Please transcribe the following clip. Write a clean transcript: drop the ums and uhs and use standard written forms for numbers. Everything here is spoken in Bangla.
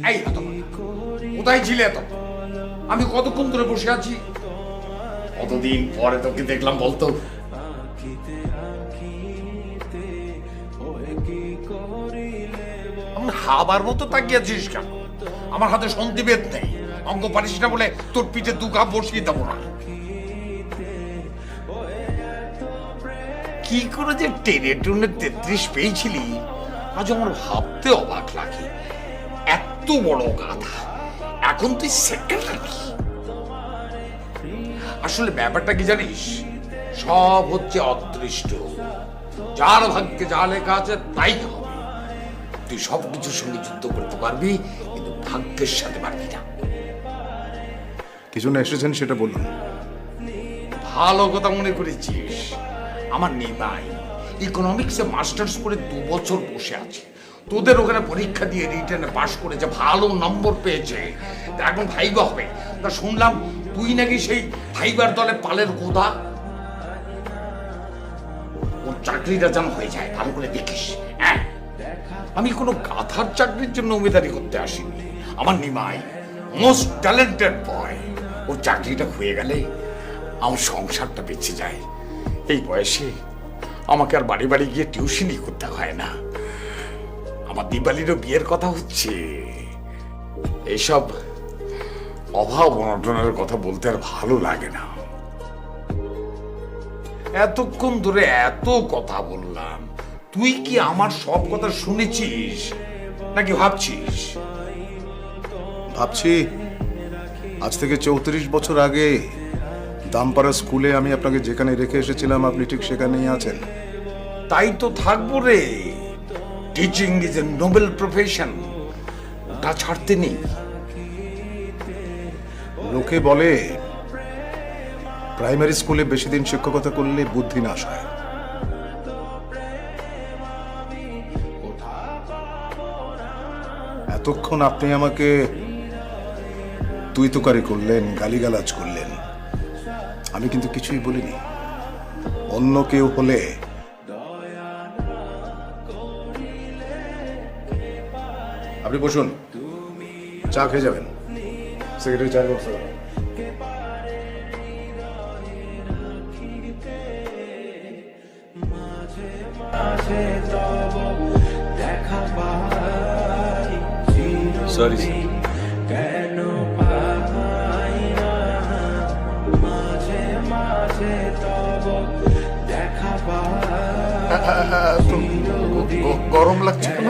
এই কোথায় ছিলে এত? আমি কতক্ষণ ধরে বসে আছি, কতদিন পরে তোকে দেখলাম বলতো। হাবার মতো তাকিয়েছিস কেন? আমার হাতে সন্ধিবেদ নেই, অঙ্গ পারিস না বলে তোর পিঠে দু কাপ বসিয়ে দেবো না। কি করে যে টেনে টুনে 33 পেয়েছিলি আজ আমার ভাবতে অবাক লাগে। এত বড় গাধা, এখন তুই সেক্রেটারি। আসলে ব্যাপারটা কি জানিস, সব হচ্ছে অদৃষ্ট। যার ভাগ্যে যা লেখা আছে তাই হবে। তুই সবকিছুর সঙ্গে যুদ্ধ করতে পারবি, কিন্তু ভাগ্যের সাথে পারবি না। কি জন্য এসেছেন সেটা বলুন। ভালো কথা মনে করেছিস। আমার নিমাই ইকোনমিক্সে মাস্টার্স করে 2 বছর বসে আছে। তোদের ওখানে পরীক্ষা দিয়ে রিটেনে পাশ করেছে, ভালো নম্বর পেয়েছে, এখন ভাইবা হবে। তা শুনলাম তুই নাকি সেই ভাইবার দলে পালের গোদা। ওর চাকরিটা যেন হয়ে যায়, ভালো করে দেখিস। হ্যাঁ, আমি কোনো গাধার চাকরির জন্য উমেদারি করতে আসিনি। আমার নিমাই মোস্ট ট্যালেন্টেড বয়। ওর চাকরিটা হয়ে গেলে আমার সংসারটা বেঁচে যায়। এই বয়সে আমাকে আর বাড়ি বাড়ি গিয়ে টিউশনই করতে হয় না। আমার দিবালিরও বিয়ের কথা হচ্ছে। এইসব অভাব অনটনের কথা বলতে আর ভালো লাগে না। এতক্ষণ ধরে এত কথা বললাম, তুই কি আমার সব কথা শুনেছিস নাকি ভাবছিস? ভাবছি আজ থেকে 34 বছর আগে দামপাড়া স্কুলে আমি আপনাকে যেখানে রেখে এসেছিলাম আপনি ঠিক সেখানেই আছেন। তাই তো থাকবো রে। Teaching is a noble profession, ওটা ছাড়তে নেই। লোকে বলে প্রাইমারি স্কুলে বেশি দিন শিক্ষকতা করলে বুদ্ধি নাশ হয়। এতক্ষণ আপনি আমাকে তুই তোকারি করলেন, গালিগালাজ করলেন, আমি কিন্তু কিছুই বলিনি। অন্য কেউ হলে আপনি বসুন, চা খেয়ে যাবেন। সেক্রেটারি চায়ের ব্যবস্থা করুন। Sorry sir. গরম লাগছে কেন?